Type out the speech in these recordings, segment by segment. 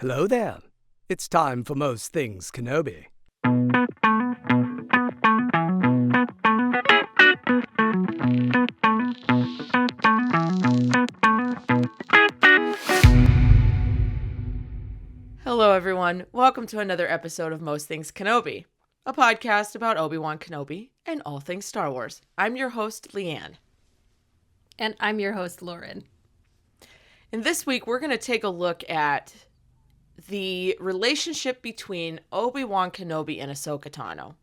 Hello there. It's time for Most Things Kenobi. Hello, everyone. Welcome to another episode of Most Things Kenobi, a podcast about Obi-Wan Kenobi and all things Star Wars. I'm your host, Leanne. And I'm your host, Lauren. And this week, we're going to take a look at the relationship between Obi-Wan Kenobi and Ahsoka Tano.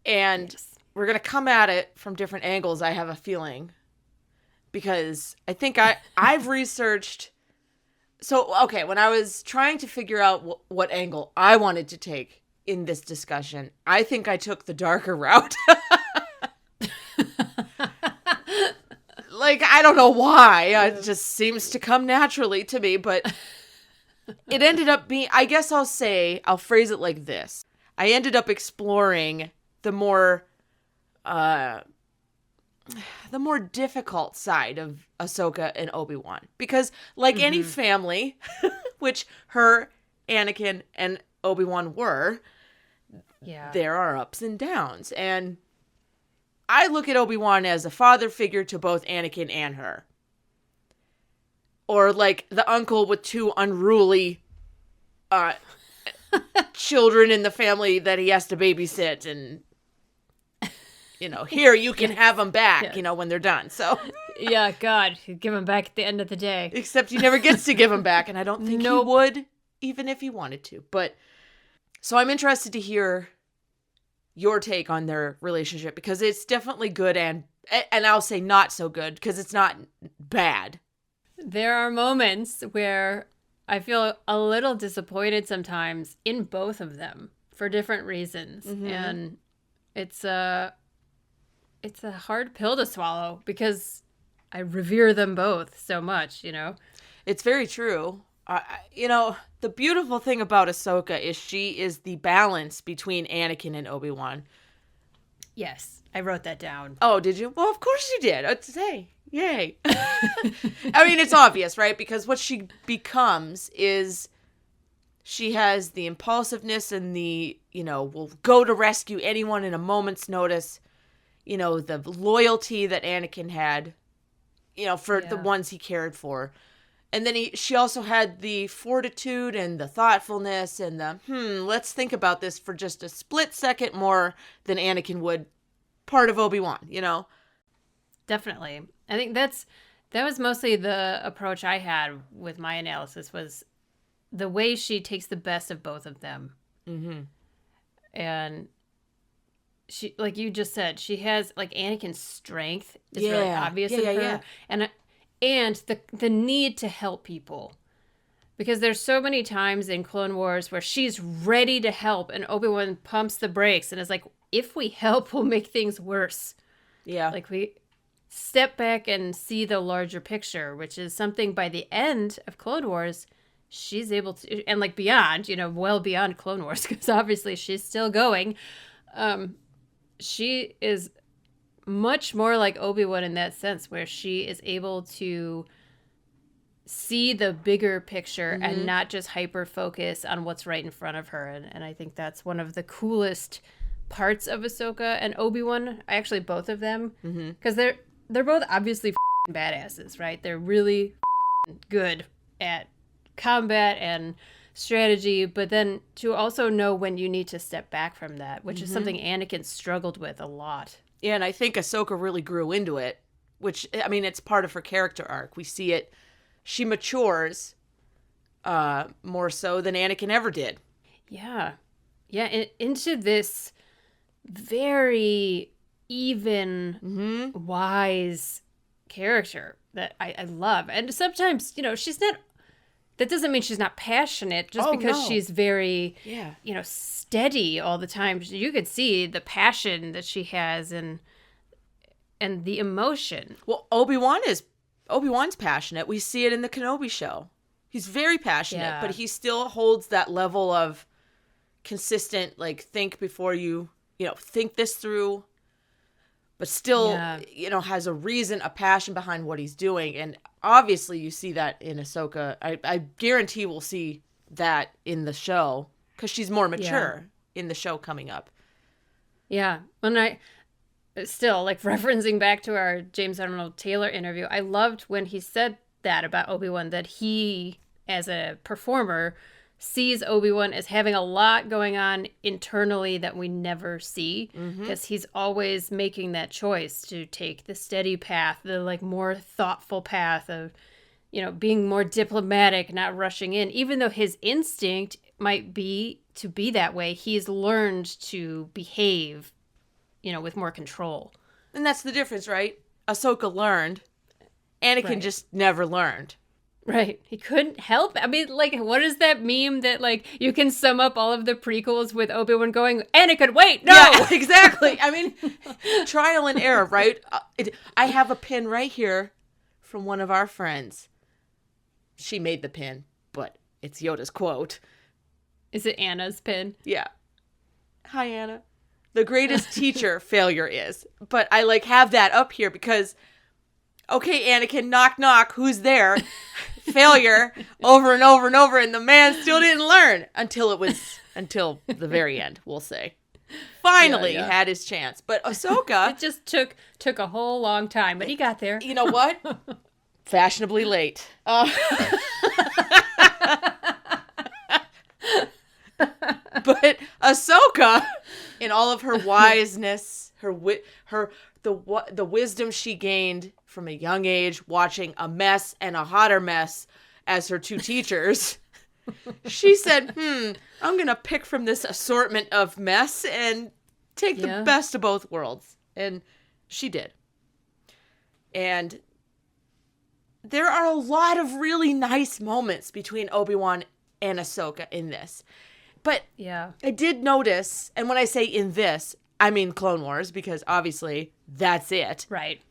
And we're going to come at it from different angles, I have a feeling. Because I think I've researched... So, okay, when I was trying to figure out what angle I wanted to take in this discussion, I think I took the darker route. Like, I don't know why. It just seems to come naturally to me, but it ended up being, I guess I'll phrase it like this. I ended up exploring the more difficult side of Ahsoka and Obi-Wan. Because like any family, which her, Anakin, and Obi-Wan were, there are ups and downs. And I look at Obi-Wan as a father figure to both Anakin and her. Or like the uncle with two unruly children in the family that he has to babysit and... You know, here, you can have them back, when they're done. So, yeah, God, you give them back at the end of the day. Except he never gets to give them back, and I don't think he would, even if he wanted to. But, so I'm interested to hear your take on their relationship, because it's definitely good and I'll say not so good, because it's not bad. There are moments where I feel a little disappointed sometimes in both of them for different reasons. Mm-hmm. And it's a hard pill to swallow because I revere them both so much, It's very true. The beautiful thing about Ahsoka is she is the balance between Anakin and Obi-Wan. Yes, I wrote that down. Oh, did you? Well, of course you did. Hey, yay. I mean, it's obvious, right? Because what she becomes is she has the impulsiveness and the, will go to rescue anyone in a moment's notice. The loyalty that Anakin had, for the ones he cared for. And then she also had the fortitude and the thoughtfulness and the, let's think about this for just a split second more than Anakin would, part of Obi-Wan, Definitely. I think that was mostly the approach I had with my analysis, was the way she takes the best of both of them. Mm-hmm. And she, like you just said, she has, like, Anakin's strength is really obvious in her. Yeah. And the need to help people. Because there's so many times in Clone Wars where she's ready to help and Obi-Wan pumps the brakes and is like, if we help, we'll make things worse. Yeah. Like, we step back and see the larger picture, which is something by the end of Clone Wars she's able to, and like beyond, well beyond Clone Wars, because obviously she's still going. She is much more like Obi-Wan in that sense, where she is able to see the bigger picture and not just hyper-focus on what's right in front of her. And I think that's one of the coolest parts of Ahsoka and Obi-Wan. Actually, both of them. Because they're both obviously badasses, right? They're really good at combat and strategy, but then to also know when you need to step back from that, which is something Anakin struggled with a lot. Yeah, and I think Ahsoka really grew into it, which, I mean, it's part of her character arc. We see it. She matures more so than Anakin ever did. Yeah. Yeah, into this very even, wise character that I love. And sometimes, she's not... That doesn't mean she's not passionate just because she's very, steady all the time. You could see the passion that she has and the emotion. Well, Obi-Wan's passionate. We see it in the Kenobi show. He's very passionate, but he still holds that level of consistent, like, think before you, think this through. but still, has a reason, a passion behind what he's doing. And obviously you see that in Ahsoka. I guarantee we'll see that in the show because she's more mature in the show coming up. Yeah. And I still, like, referencing back to our James Arnold Taylor interview, I loved when he said that about Obi-Wan, that he, as a performer, sees Obi-Wan as having a lot going on internally that we never see, because he's always making that choice to take the steady path, the like more thoughtful path of, being more diplomatic, not rushing in. Even though his instinct might be to be that way, he's learned to behave, with more control. And that's the difference, right? Ahsoka learned. Anakin just never learned. Right. He couldn't help it. I mean, like, what is that meme that, like, you can sum up all of the prequels with Obi-Wan going, Anakin, wait, no! Yeah, exactly. I mean, trial and error, right? I have a pin right here from one of our friends. She made the pin, but it's Yoda's quote. Is it Anna's pin? Yeah. Hi, Anna. The greatest teacher failure is. But I, have that up here because, okay, Anakin, knock, knock, who's there? Failure over and over and over, and the man still didn't learn until the very end, we'll say. Finally had his chance. But Ahsoka, it just took a whole long time, but he got there. You know what? Fashionably late. But Ahsoka, in all of her wiseness, the wisdom she gained from a young age, watching a mess and a hotter mess as her two teachers, she said, I'm going to pick from this assortment of mess and take the best of both worlds. And she did. And there are a lot of really nice moments between Obi-Wan and Ahsoka in this. But I did notice, and when I say in this, I mean Clone Wars, because obviously that's it. Right.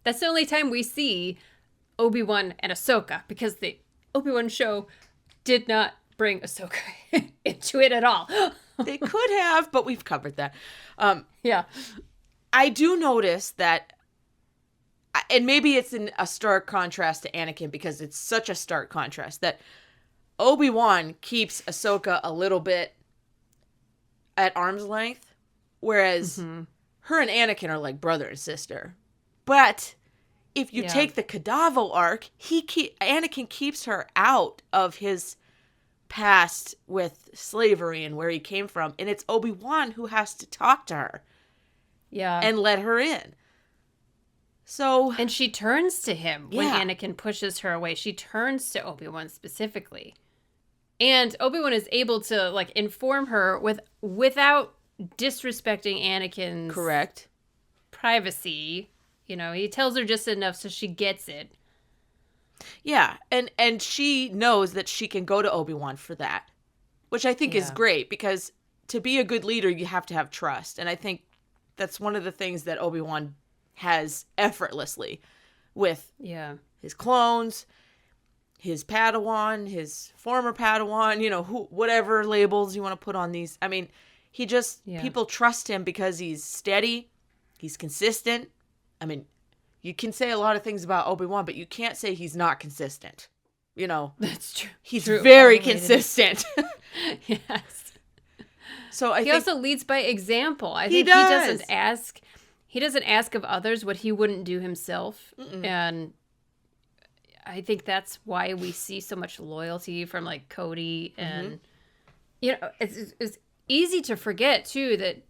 That's the only time we see Obi-Wan and Ahsoka, because the Obi-Wan show did not bring Ahsoka into it at all. They could have, but we've covered that. Yeah. I do notice that, and maybe it's in a stark contrast to Anakin, because it's such a stark contrast, that Obi-Wan keeps Ahsoka a little bit at arm's length, whereas her and Anakin are like brother and sister. But if you take the Kadavo arc, Anakin keeps her out of his past with slavery and where he came from, and it's Obi-Wan who has to talk to her, and let her in. So, and she turns to him when Anakin pushes her away. She turns to Obi-Wan specifically, and Obi-Wan is able to inform her without disrespecting Anakin's privacy. He tells her just enough so she gets it. Yeah, and she knows that she can go to Obi-Wan for that, which I think is great, because to be a good leader, you have to have trust. And I think that's one of the things that Obi-Wan has effortlessly with his clones, his Padawan, his former Padawan, whatever labels you want to put on these. I mean, he just, people trust him because he's steady, he's consistent. I mean, you can say a lot of things about Obi-Wan, but you can't say he's not consistent. That's true. He's very consistent. Yes. So he also leads by example. I think he doesn't ask of others what he wouldn't do himself. And I think that's why we see so much loyalty from Cody. And it's easy to forget too that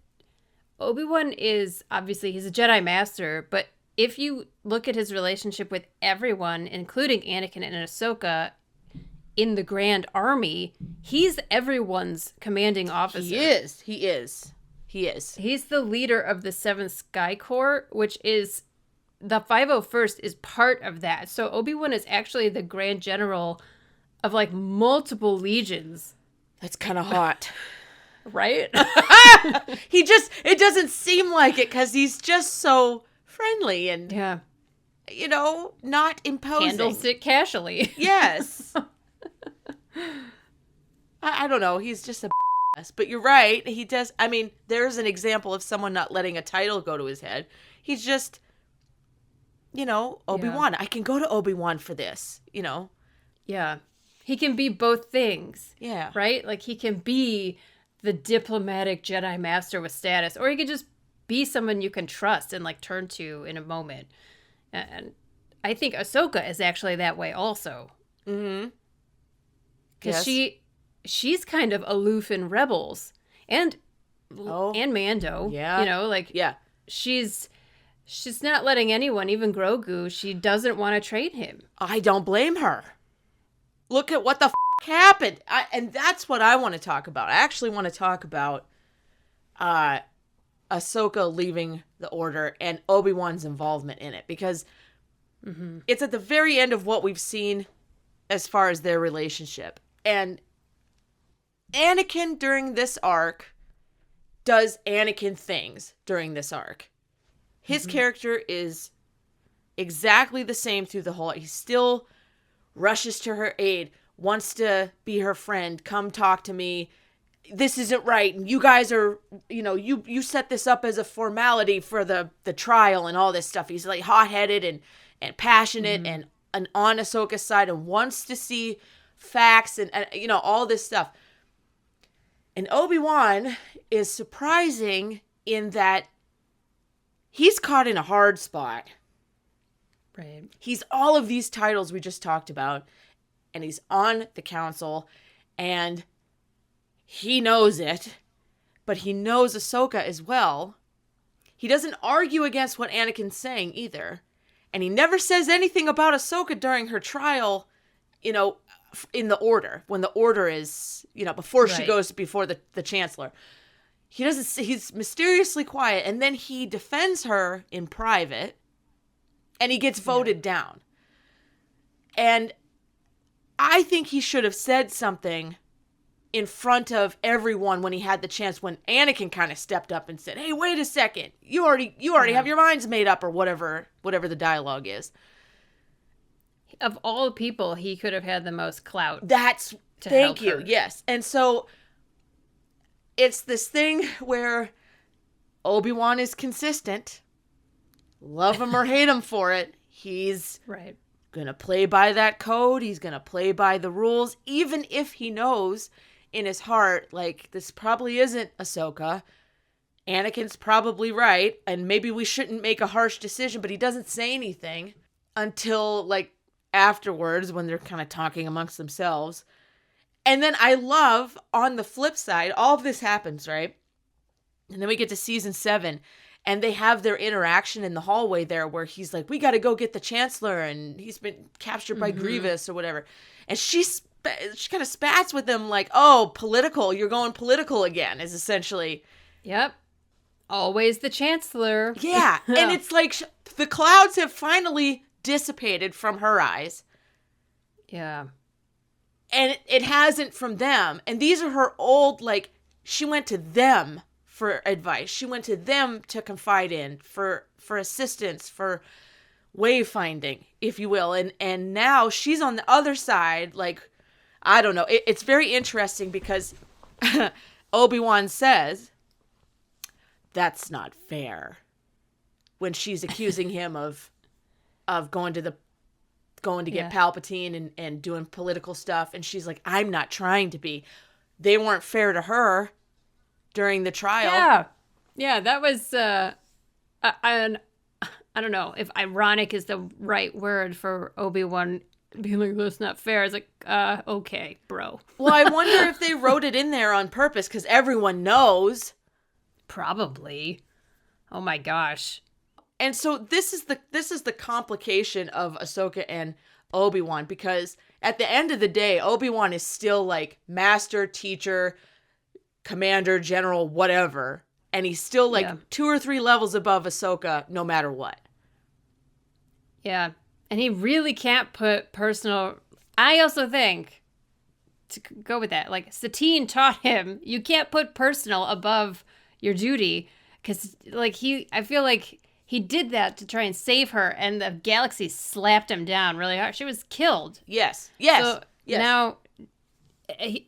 Obi-Wan is obviously, he's a Jedi Master, but if you look at his relationship with everyone, including Anakin and Ahsoka in the Grand Army, he's everyone's commanding officer. He is. He's the leader of the 7th Sky Corps, which is, the 501st is part of that. So Obi-Wan is actually the Grand General of multiple legions. That's kind of hot. Right? It doesn't seem like it, because he's just so friendly and, not imposing. Handles it casually. Yes. I don't know. He's just a Yes, but you're right. He does. I mean, there's an example of someone not letting a title go to his head. He's just, Obi-Wan. I can go to Obi-Wan for this, Yeah. He can be both things. Yeah. Right? Like, he can be the diplomatic Jedi Master with status, or he could just be someone you can trust and, like, turn to in a moment. And I think Ahsoka is actually that way also. Mm-hmm. Because she's kind of aloof in Rebels. And Mando. Yeah. Yeah. She's not letting anyone, even Grogu, she doesn't want to trade him. I don't blame her. Look at what the happened. And that's what I want to talk about. I actually want to talk about Ahsoka leaving the Order and Obi-Wan's involvement in it. Because it's at the very end of what we've seen as far as their relationship. And Anakin during this arc does Anakin things during this arc. His character is exactly the same through the whole. He still rushes to her aid, wants to be her friend, come talk to me. This isn't right. And you guys are, you set this up as a formality for the trial and all this stuff. He's like hot-headed and passionate and on Ahsoka's side and wants to see facts and all this stuff. And Obi-Wan is surprising in that he's caught in a hard spot. Right. He's all of these titles we just talked about, and he's on the council, and he knows it, but he knows Ahsoka as well. He doesn't argue against what Anakin's saying either, and he never says anything about Ahsoka during her trial, in the Order, when the Order is, before she goes before the Chancellor. He's mysteriously quiet, and then he defends her in private, and he gets voted down. And I think he should have said something in front of everyone when he had the chance, when Anakin kind of stepped up and said, hey, wait a second, you already have your minds made up, or whatever the dialogue is. Of all people, he could have had the most clout. Thank you. Yes. And so it's this thing where Obi-Wan is consistent. Love him or hate him for it. He's going to play by that code. He's going to play by the rules, even if he knows in his heart, like, this probably isn't Ahsoka. Anakin's probably right, and maybe we shouldn't make a harsh decision, but he doesn't say anything until, like, afterwards when they're kind of talking amongst themselves. And then I love, on the flip side, all of this happens, right? And then we get to season 7, and they have their interaction in the hallway there where he's like, we got to go get the Chancellor, and he's been captured by Grievous or whatever. And she kind of spats with him like, oh, political, you're going political again, is essentially. Yep. Always the Chancellor. Yeah. And it's like the clouds have finally dissipated from her eyes. Yeah. And it hasn't from them. And these are her old, like, she went to them for advice. She went to them to confide in, for assistance, for wayfinding, if you will. And now she's on the other side, like, I don't know. It's very interesting because Obi-Wan says, that's not fair. When she's accusing him of going to get Palpatine and doing political stuff. And she's like, I'm not trying to be. They weren't fair to her during the trial. Yeah. Yeah, that was, I don't know if ironic is the right word for Obi-Wan being like, that's not fair. It's like, okay, bro. Well, I wonder if they wrote it in there on purpose because everyone knows. Probably. Oh my gosh. And so this is the complication of Ahsoka and Obi-Wan, because at the end of the day, Obi-Wan is still like master, teacher, commander, general, whatever. And he's still like 2 or 3 levels above Ahsoka no matter what. Yeah. And he really can't put personal... I also think, to go with that, like Satine taught him, you can't put personal above your duty. Because like I feel like he did that to try and save her, and the galaxy slapped him down really hard. She was killed. Yes. So now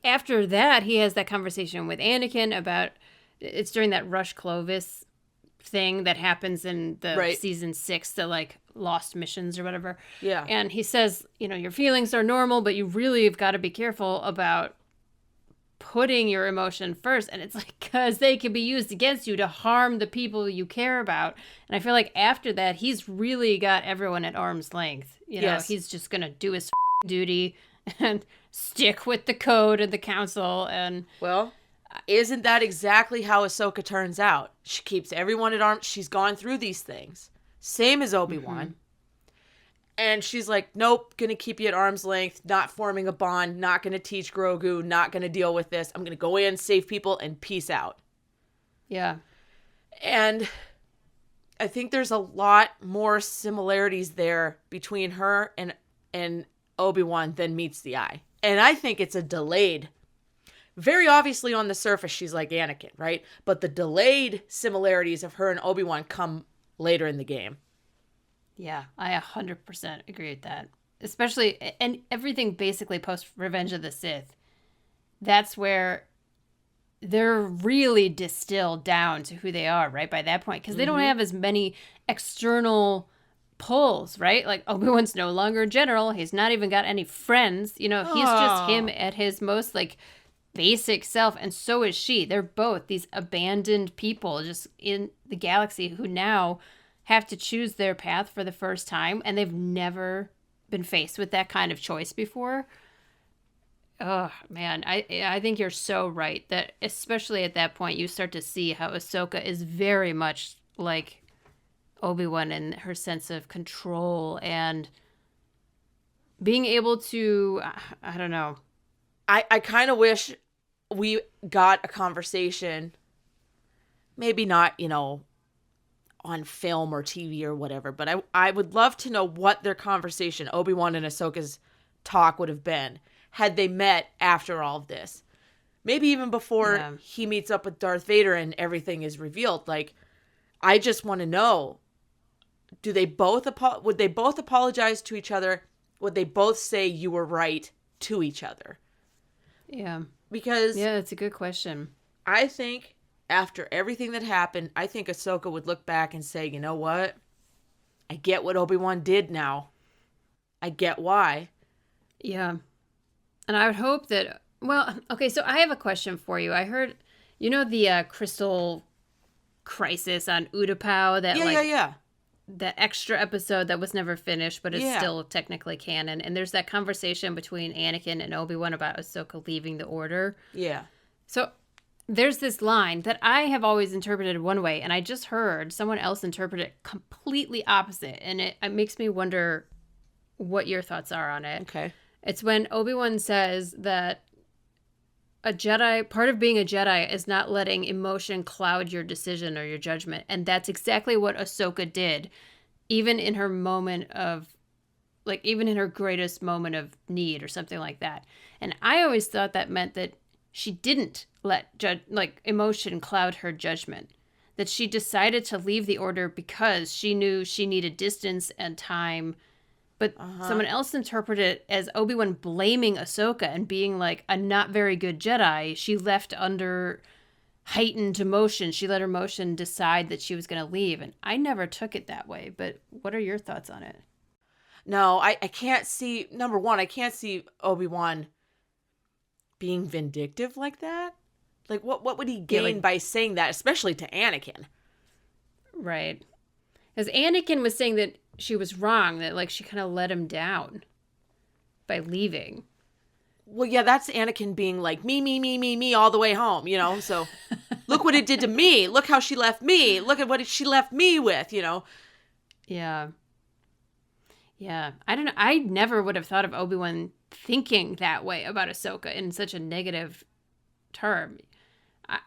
after that, he has that conversation with Anakin about, it's during that Rush Clovis thing that happens in the Right. season 6, the like lost missions or whatever. Yeah. And he says, your feelings are normal, but you really have got to be careful about putting your emotion first. And it's like, because they can be used against you to harm the people you care about. And I feel like after that, he's really got everyone at arm's length. Yes. He's just going to do his duty and stick with the code and the council. And Well, isn't that exactly how Ahsoka turns out? She keeps everyone at arms. She's gone through these things. Same as Obi-Wan. And she's like, nope, gonna keep you at arm's length, not forming a bond, not gonna teach Grogu, not gonna deal with this. I'm gonna go in, save people, and peace out. yeah. And I think there's a lot more similarities there between her and Obi-Wan than meets the eye. And I think it's a delayed. Very obviously on the surface, she's like Anakin, right? But the delayed similarities of her and Obi-Wan come later in the game. Yeah, I 100% agree with that. Especially, and everything basically post Revenge of the Sith. That's where they're really distilled down to who they are, right? By that point, because they don't have as many external pulls, right? Like Obi-Wan's no longer a general. He's not even got any friends. He's just him at his most like basic self, and so is she. They're both these abandoned people just in the galaxy who now have to choose their path for the first time, and they've never been faced with that kind of choice before. Oh man, I think you're so right that especially at that point you start to see how Ahsoka is very much like Obi-Wan in her sense of control and being able to, I don't know. I kind of wish we got a conversation, maybe not, on film or TV or whatever, but I would love to know what their conversation, Obi-Wan and Ahsoka's talk, would have been had they met after all of this. Maybe even before he meets up with Darth Vader and everything is revealed. Like, I just want to know, would they both apologize to each other? Would they both say you were right to each other? Yeah. Because yeah, that's a good question. I think after everything that happened, I think Ahsoka would look back and say, you know what? I get what Obi-Wan did now. I get why. Yeah. And I would hope that, well, okay, so I have a question for you. I heard, the crystal crisis on Utapau, that that extra episode that was never finished, but it's still technically canon. And there's that conversation between Anakin and Obi-Wan about Ahsoka leaving the Order. Yeah. So there's this line that I have always interpreted one way, and I just heard someone else interpret it completely opposite. And it makes me wonder what your thoughts are on it. Okay. It's when Obi-Wan says that part of being a Jedi is not letting emotion cloud your decision or your judgment. And that's exactly what Ahsoka did, even in her even in her greatest moment of need or something like that. And I always thought that meant that she didn't let emotion cloud her judgment, that she decided to leave the Order because she knew she needed distance and time. But someone else interpreted it as Obi-Wan blaming Ahsoka and being like a not very good Jedi. She left under heightened emotion. She let her emotion decide that she was going to leave. And I never took it that way. But what are your thoughts on it? No, I can't see, number one, I can't see Obi-Wan being vindictive like that. Like, what would he gain by saying that, especially to Anakin? Right. Because Anakin was saying that she was wrong, that she kind of let him down by leaving. Well, yeah, that's Anakin being like, me all the way home, so look what it did to me. Look how she left me. Look at what she left me with, Yeah. Yeah. I don't know. I never would have thought of Obi-Wan thinking that way about Ahsoka in such a negative term.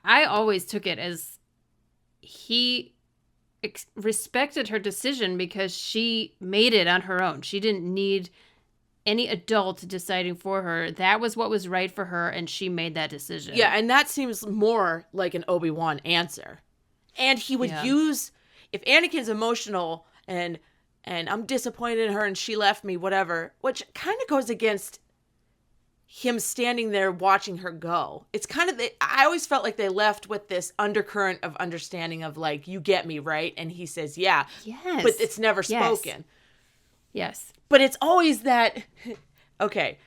I always took it as he respected her decision because she made it on her own. She didn't need any adult deciding for her. That was what was right for her, and she made that decision. Yeah, and that seems more like an Obi-Wan answer. And he would use, if Anakin's emotional and I'm disappointed in her and she left me, whatever, which kind of goes against him standing there watching her go. It's kind of, I always felt like they left with this undercurrent of understanding of like, you get me, right? And he says, yeah. Yes. But it's never Yes. spoken. Yes. But it's always that, okay,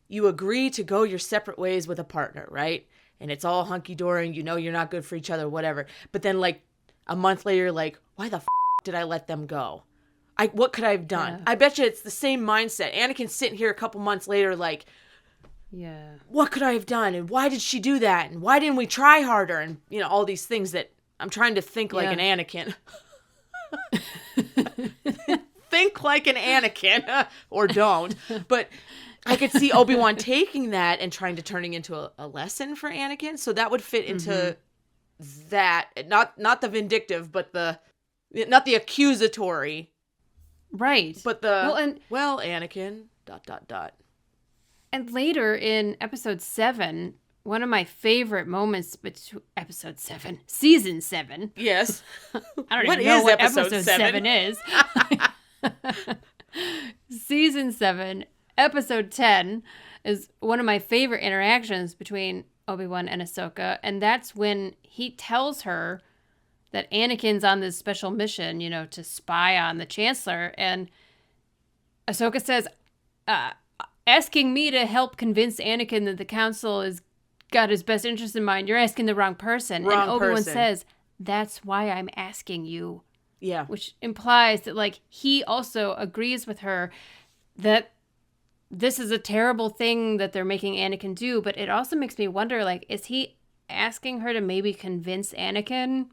you agree to go your separate ways with a partner, right? And it's all hunky-dory and you know you're not good for each other, whatever. But then like a month later, you're like, why the did I let them go? What could I have done? Yeah. I bet you it's the same mindset. Anakin's sitting here a couple months later like, Yeah. what could I have done? And why did she do that? And why didn't we try harder? And, you know, all these things that I'm trying to think like an Anakin. Think like an Anakin or don't. But I could see Obi-Wan taking that and trying to turning into a lesson for Anakin. So that would fit into that. Not the vindictive, but not the accusatory. Right. But Anakin, ... And later in episode 7, one of my favorite moments, season 7. Yes. I don't What even know is what episode episode 7? 7 is. Season 7, episode 10 is one of my favorite interactions between Obi-Wan and Ahsoka. And that's when he tells her that Anakin's on this special mission, you know, to spy on the Chancellor. And Ahsoka says, asking me to help convince Anakin that the council has got his best interest in mind, you're asking the wrong person. And Obi-Wan says, that's why I'm asking you. Yeah. Which implies that, like, he also agrees with her that this is a terrible thing that they're making Anakin do. But it also makes me wonder, like, is he asking her to maybe convince Anakin?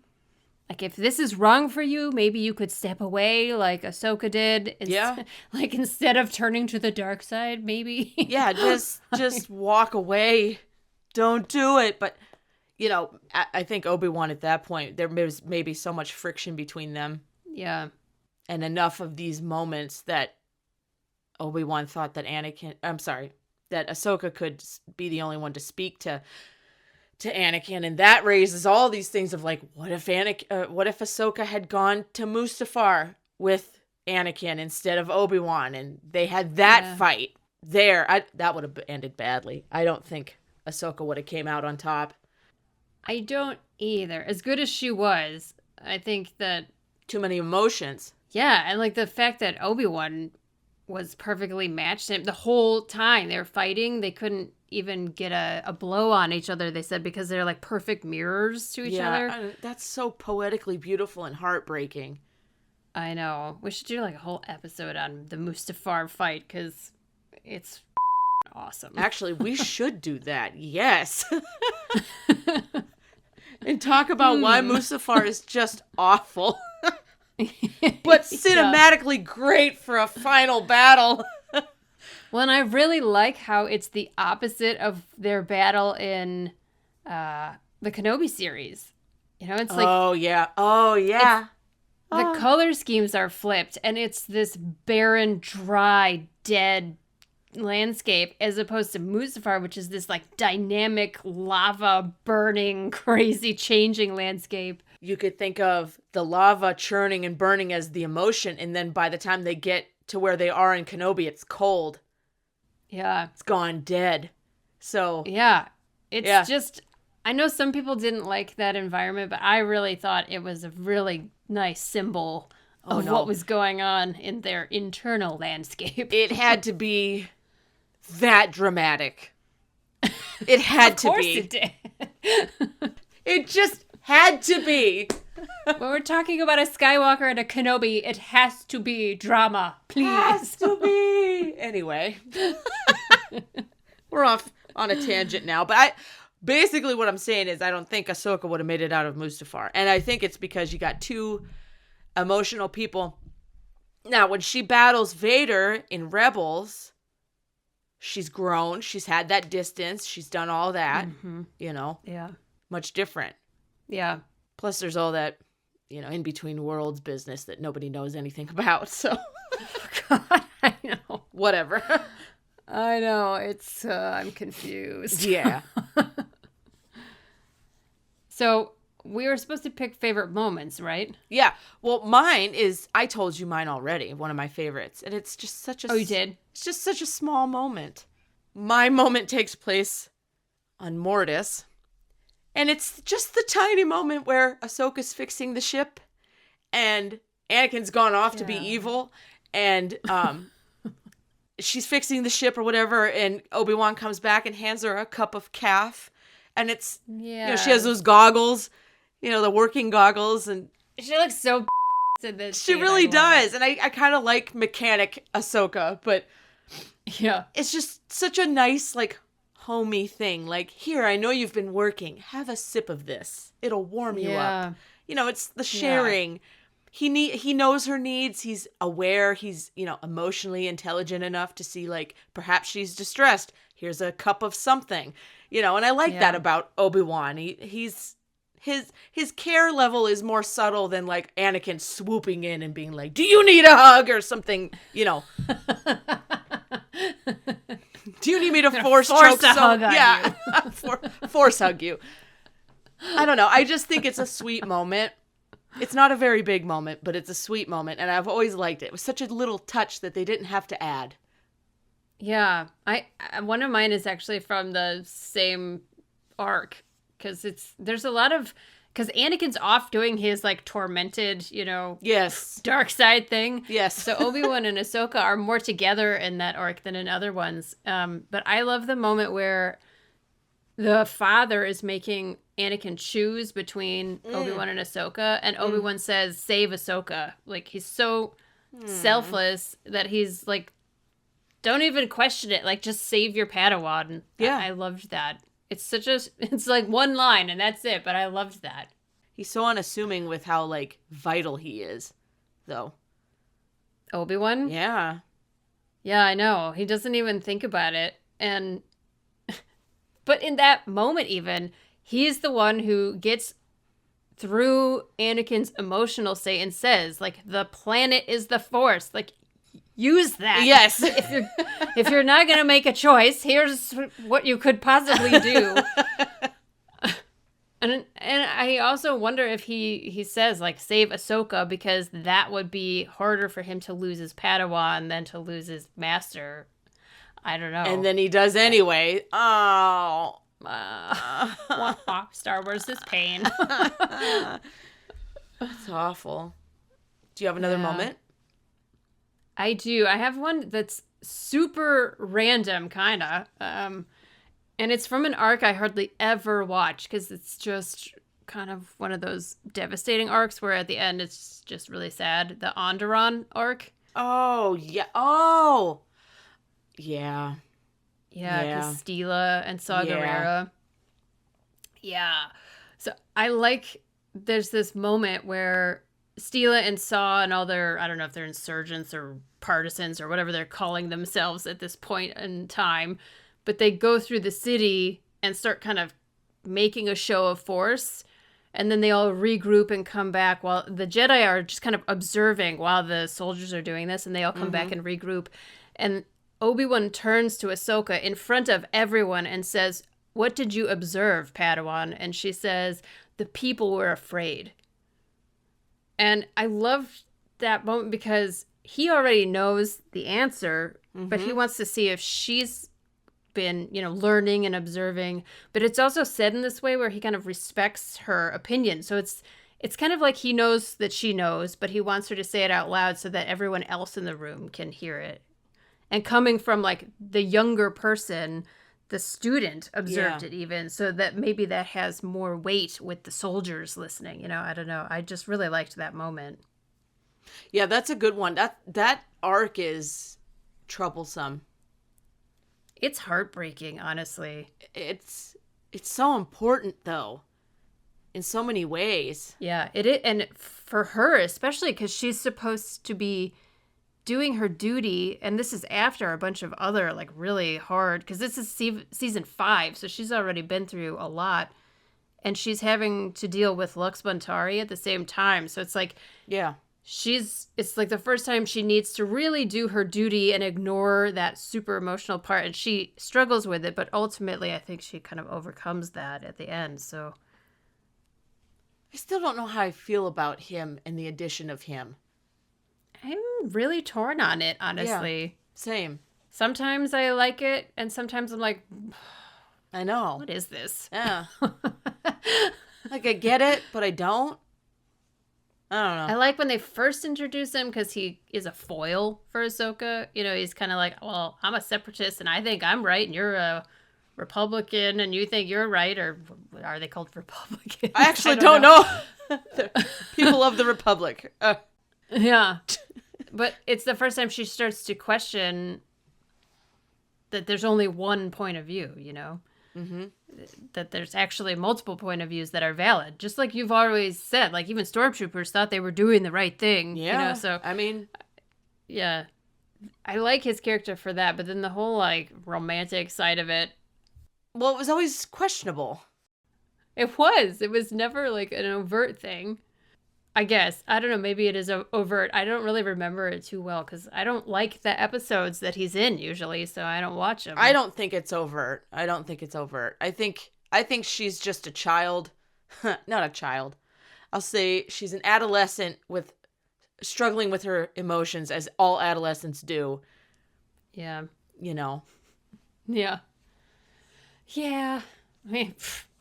Like, if this is wrong for you, maybe you could step away like Ahsoka did. Yeah. Like, instead of turning to the dark side, maybe. Yeah, just walk away. Don't do it. But, you know, I think Obi-Wan at that point, there was maybe so much friction between them. Yeah. And enough of these moments that Obi-Wan thought that that Ahsoka could be the only one to speak to Anakin, and that raises all these things of like, what if Ahsoka had gone to Mustafar with Anakin instead of Obi-Wan, and they had that fight there? That would have ended badly. I don't think Ahsoka would have came out on top. I don't either. As good as she was, I think that too many emotions. Yeah, and like the fact that Obi-Wan was perfectly matched him the whole time they were fighting, they couldn't even get a blow on each other, they said, because they're like perfect mirrors to each other. That's so poetically beautiful and heartbreaking. I know. We should do like a whole episode on the Mustafar fight because it's awesome. Actually, we should do that. Yes. And talk about why Mustafar is just awful. But cinematically great for a final battle. Well, and I really like how it's the opposite of their battle in the Kenobi series. You know, it's like... Oh, yeah. The color schemes are flipped, and it's this barren, dry, dead landscape, as opposed to Mustafar, which is this, like, dynamic, lava-burning, crazy, changing landscape. You could think of the lava churning and burning as the emotion, and then by the time they get to where they are in Kenobi, it's cold. Yeah. It's gone dead. So... Yeah. It's just... I know some people didn't like that environment, but I really thought it was a really nice symbol of what was going on in their internal landscape. It had to be that dramatic. It had to be. Of course it did. It just had to be. When we're talking about a Skywalker and a Kenobi, it has to be drama, please. Has to be. Anyway. We're off on a tangent now, but basically what I'm saying is I don't think Ahsoka would have made it out of Mustafar. And I think it's because you got two emotional people. Now, when she battles Vader in Rebels, she's grown. She's had that distance. She's done all that, you know. Yeah. Much different. Yeah. Plus, there's all that, you know, in between worlds business that nobody knows anything about. So, God, I know. Whatever. I know. It's, I'm confused. Yeah. So, we were supposed to pick favorite moments, right? Yeah. Well, mine is, I told you mine already, one of my favorites. And it's just such a... Oh, you did? It's just such a small moment. my moment takes place on Mortis. And it's just the tiny moment where Ahsoka's fixing the ship and Anakin's gone off to be evil. And she's fixing the ship or whatever. And Obi-Wan comes back and hands her a cup of calf. And it's, she has those goggles, the working goggles. And she looks so in this she scene. really does. And I kind of like mechanic Ahsoka, but it's just such a nice, like, homey thing. Like, here, I know you've been working. Have a sip of this. It'll warm you up. It's the sharing. He knows her needs. He's aware. He's, emotionally intelligent enough to see, like, perhaps she's distressed. Here's a cup of something. And I like that about Obi-Wan. His care level is more subtle than, like, Anakin swooping in and being like, do you need a hug or something, Do you need me to force choke hug on you? Force hug you. I don't know. I just think it's a sweet moment. It's not a very big moment, but it's a sweet moment, and I've always liked it. It was such a little touch that they didn't have to add. Yeah, one of mine is actually from the same arc, because there's a lot of, because Anakin's off doing his, like, tormented, yes, dark side thing. Yes. So Obi-Wan and Ahsoka are more together in that arc than in other ones. But I love the moment where the father is making Anakin choose between Obi-Wan and Ahsoka, and Obi-Wan says, save Ahsoka. Like, he's so selfless that he's like, don't even question it. Like, just save your Padawan. Yeah. I loved that. It's like one line and that's it, but I loved that. He's so unassuming with how, like, vital he is, though. Obi-Wan? Yeah. Yeah, I know. He doesn't even think about it. But in that moment even, he's the one who gets through Anakin's emotional state and says, like, the planet is the Force. Like, use that. Yes. If you're not going to make a choice, here's what you could possibly do. And I also wonder if he says, like, save Ahsoka, because that would be harder for him to lose his Padawan than to lose his master. I don't know. And then he does anyway. Oh. Star Wars is pain. That's awful. Do you have another moment? I do. I have one that's super random, kind of. And it's from an arc I hardly ever watch, because it's just kind of one of those devastating arcs where at the end it's just really sad. The Onderon arc. Oh, yeah. Oh. Yeah. Yeah, because Stila and Saw Gerrera. Yeah. So I like, there's this moment where Stila and Saw and all their, I don't know if they're insurgents or partisans or whatever they're calling themselves at this point in time, but they go through the city and start kind of making a show of force, and then they all regroup and come back while the Jedi are just kind of observing while the soldiers are doing this, and they all come back and regroup. And Obi-Wan turns to Ahsoka in front of everyone and says, "What did you observe, Padawan?" And she says, "The people were afraid." And I love that moment because he already knows the answer, but he wants to see if she's been, learning and observing. But it's also said in this way where he kind of respects her opinion. So it's kind of like he knows that she knows, but he wants her to say it out loud so that everyone else in the room can hear it. And coming from, like, the younger person, the student observed it even, so that maybe that has more weight with the soldiers listening. I don't know. I just really liked that moment. Yeah, that's a good one. That arc is troublesome. It's heartbreaking, honestly. It's so important, though, in so many ways. Yeah, it is, and for her especially, because she's supposed to be doing her duty, and this is after a bunch of other, like, really hard, because this is season 5, so she's already been through a lot, and she's having to deal with Lux Bontari at the same time. So it's like, it's like the first time she needs to really do her duty and ignore that super emotional part, and she struggles with it, but ultimately I think she kind of overcomes that at the end. So I still don't know how I feel about him and the addition of him. I'm really torn on it, honestly. Yeah, same. Sometimes I like it, and sometimes I'm like, I know. what is this? Yeah. Like, I get it, but I don't. I don't know. I like when they first introduce him because he is a foil for Ahsoka. You know, he's kind of like, well, I'm a separatist and I think I'm right and you're a Republican and you think you're right. Or are they called Republicans? I actually don't know. The people of the Republic. Yeah. But it's the first time she starts to question that there's only one point of view, you know? Mm-hmm. That there's actually multiple point of views that are valid. Just like you've always said, like even stormtroopers thought they were doing the right thing. Yeah. You know, so I mean, yeah. I like his character for that, but then the whole like romantic side of it. well, it was always questionable. It was never like an overt thing. I guess. I don't know. Maybe it is overt. I don't really remember it too well because I don't like the episodes that he's in usually, so I don't watch them. I don't think it's overt. I think she's just a child. Not a child. I'll say she's an adolescent with struggling with her emotions as all adolescents do. Yeah. You know. Yeah. Yeah. I mean,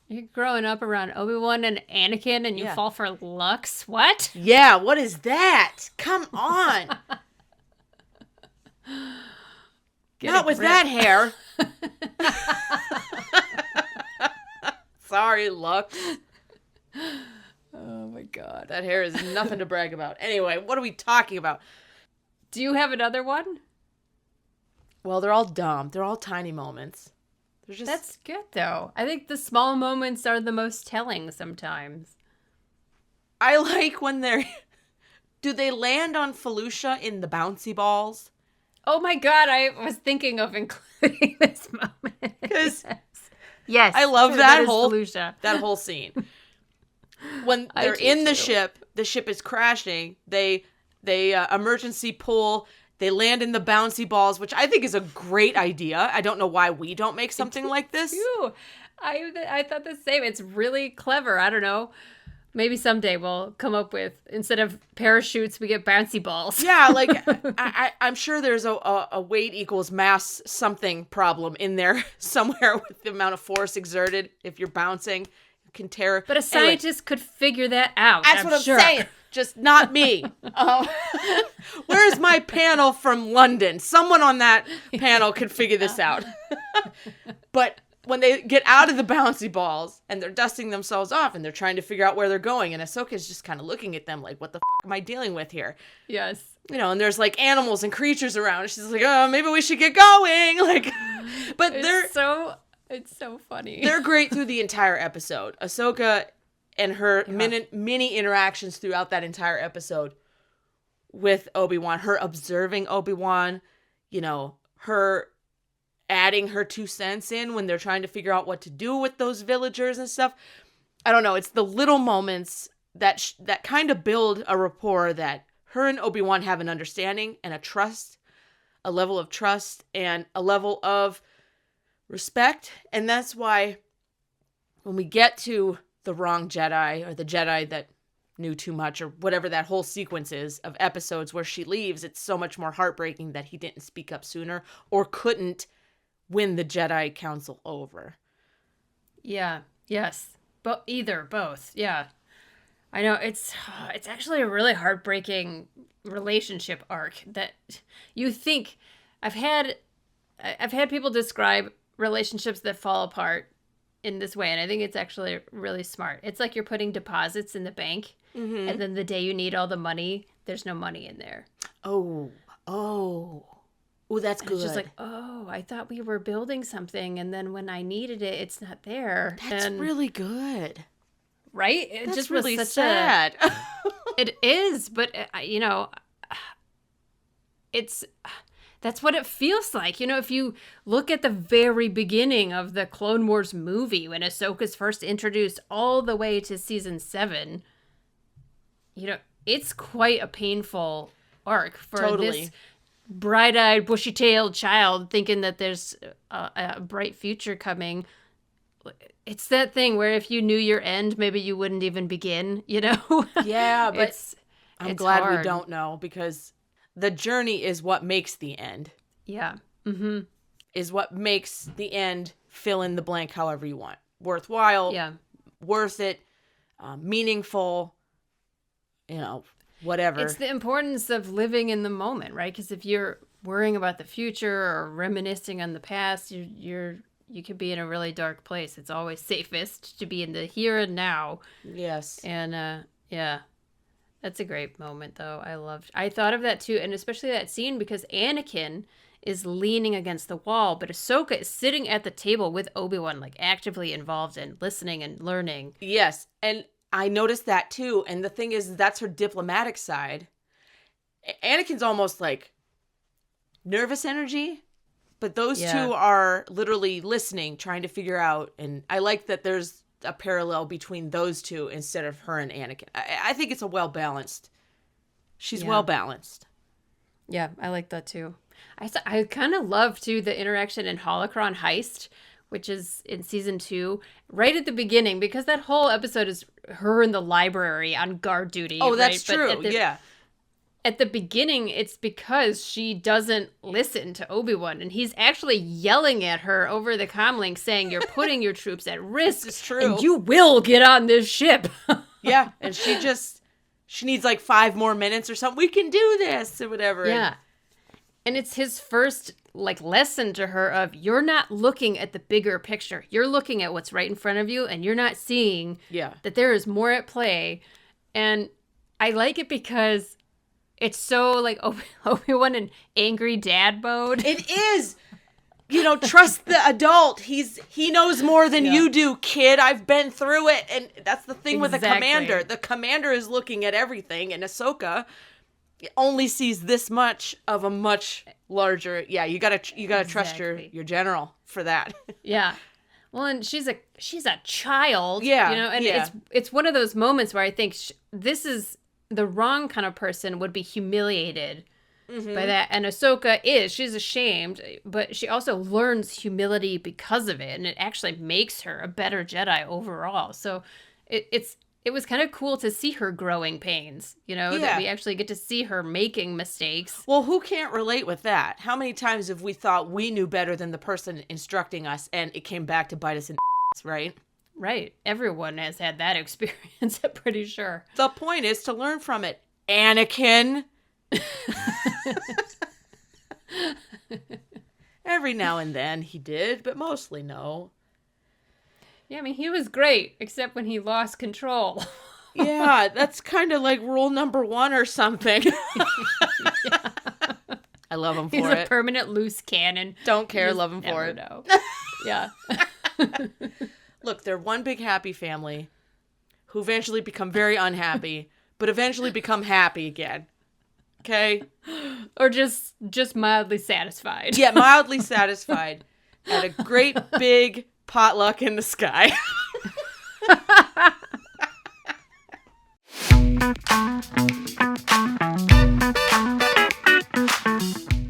you're growing up around Obi-Wan and Anakin and you fall for Lux? What? Yeah, what is that? Come on. Not with that hair. Sorry, Lux. Oh my god. That hair is nothing to brag about. Anyway, what are we talking about? Do you have another one? Well, they're all dumb. They're all tiny moments. They're just... That's good, though. I think the small moments are the most telling sometimes. I like when they're... Do they land on Felucia in the bouncy balls? Oh my god, I was thinking of including this moment. Because yes, I love that whole Felucia. That whole scene. When they're in the ship is crashing. They emergency pull. They land in the bouncy balls, which I think is a great idea. I don't know why we don't make something like this. Too. I thought the same. It's really clever. I don't know. Maybe someday we'll come up with, instead of parachutes, we get bouncy balls. Yeah, like, I'm sure there's a weight equals mass something problem in there somewhere with the amount of force exerted. If you're bouncing, you can tear. But a scientist could figure that out. That's what I'm sure. saying. Just not me. Where's my panel from London? Someone on that panel could figure this out. But when they get out of the bouncy balls and they're dusting themselves off and they're trying to figure out where they're going, and Ahsoka's just kind of looking at them like, what the f*** am I dealing with here? Yes. You know, and there's like animals and creatures around. She's like, oh, maybe we should get going. Like, but it's so funny. They're great through the entire episode. Ahsoka and her mini interactions throughout that entire episode with Obi-Wan, her observing Obi-Wan, you know, her adding her 2 cents in when they're trying to figure out what to do with those villagers and stuff. I don't know. It's the little moments that that kind of build a rapport that her and Obi-Wan have an understanding and a trust, a level of trust and a level of respect. And that's why when we get to the wrong Jedi or the Jedi that knew too much or whatever that whole sequence is of episodes where she leaves, it's so much more heartbreaking that he didn't speak up sooner or couldn't win the Jedi Council over. Yeah. Yes. But both. Yeah. I know it's actually a really heartbreaking relationship arc that you think I've had people describe relationships that fall apart in this way, and I think it's actually really smart. It's like you're putting deposits in the bank, and then the day you need all the money, there's no money in there. Oh, that's good. It's just like, oh, I thought we were building something, and then when I needed it, it's not there. That's really good. Right? It That's just really was sad. It is, but you know, that's what it feels like. You know, if you look at the very beginning of the Clone Wars movie, when Ahsoka's first introduced all the way to season 7, you know, it's quite a painful arc for this bright-eyed, bushy-tailed child thinking that there's a bright future coming. It's that thing where if you knew your end, maybe you wouldn't even begin, you know? Yeah, but I'm glad hard. we don't know, because the journey is what makes the end. Yeah. is what makes the end fill in the blank however you want. Worthwhile, worth it, meaningful, whatever. It's the importance of living in the moment, right? Because if you're worrying about the future or reminiscing on the past, you could be in a really dark place. It's always safest to be in the here and now. Yes. And that's a great moment, though. I thought of that too, and especially that scene because Anakin is leaning against the wall, but Ahsoka is sitting at the table with Obi-Wan, like actively involved in listening and learning. Yes, and I noticed that too. And the thing is, that's her diplomatic side. Anakin's almost like nervous energy, but those two are literally listening, trying to figure out. And I like that there's a parallel between those two instead of her and Anakin. I think it's a well-balanced. She's well-balanced. Yeah, I like that too. I kind of love too the interaction in Holocron Heist, which is in season 2, right at the beginning, because that whole episode is her in the library on guard duty. Oh, that's true. At the beginning, it's because she doesn't listen to Obi-Wan, and he's actually yelling at her over the comlink saying, you're putting your troops at risk, It's true. and you will get on this ship. Yeah, and she needs like 5 more minutes or something. We can do this or whatever. Yeah. And it's his first lesson to her of you're not looking at the bigger picture. You're looking at what's right in front of you, and you're not seeing that there is more at play. And I like it because it's so like Obi-Wan in angry dad mode. It is. Trust the adult. He knows more than you do, kid. I've been through it. And that's the thing with the commander. The commander is looking at everything, and Ahsoka only sees this much of a much larger. Yeah, you gotta trust your general for that. Yeah. Well, and she's a child. Yeah. And it's one of those moments where I think this is the wrong kind of person would be humiliated by that. And Ahsoka she's ashamed, but she also learns humility because of it, and it actually makes her a better Jedi overall. So it was kind of cool to see her growing pains, that we actually get to see her making mistakes. Well, who can't relate with that? How many times have we thought we knew better than the person instructing us, and it came back to bite us in the right? Right. Everyone has had that experience, I'm pretty sure. The point is to learn from it, Anakin. Every now and then he did, but mostly no. Yeah, I mean, he was great, except when he lost control. Yeah, that's kind of like rule number 1 or something. I love him for He's it. He's a permanent loose cannon. Don't care, love him for it. Know. Yeah. Look, they're one big happy family who eventually become very unhappy, but eventually become happy again. Okay? Or just mildly satisfied. Yeah, mildly satisfied at a great big potluck in the sky.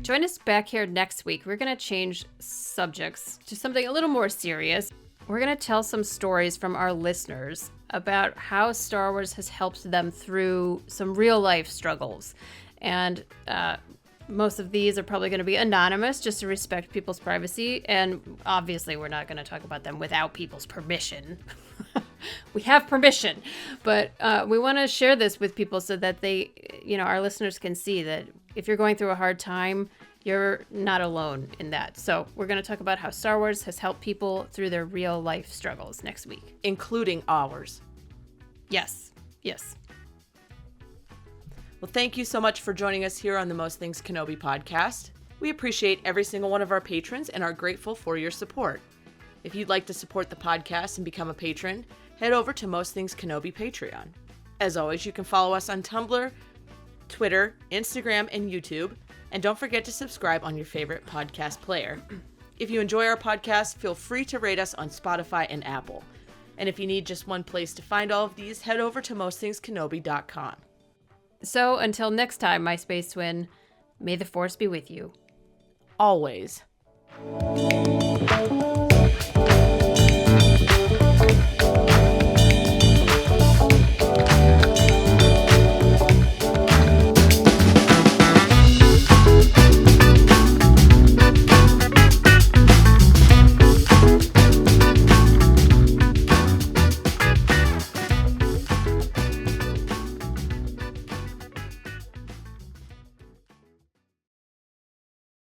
Join us back here next week. We're going to change subjects to something a little more serious. We're going to tell some stories from our listeners about how Star Wars has helped them through some real life struggles. And most of these are probably going to be anonymous just to respect people's privacy. And obviously, we're not going to talk about them without people's permission. We have permission. But we want to share this with people so that they, our listeners can see that if you're going through a hard time, you're not alone in that. So we're going to talk about how Star Wars has helped people through their real life struggles next week. Including ours. Yes. Yes. Well, thank you so much for joining us here on the Most Things Kenobi podcast. We appreciate every single one of our patrons and are grateful for your support. If you'd like to support the podcast and become a patron, head over to Most Things Kenobi Patreon. As always, you can follow us on Tumblr, Twitter, Instagram, and YouTube. And don't forget to subscribe on your favorite podcast player. If you enjoy our podcast, feel free to rate us on Spotify and Apple. And if you need just one place to find all of these, head over to mostthingskenobi.com. So until next time, my space twin, may the Force be with you. Always.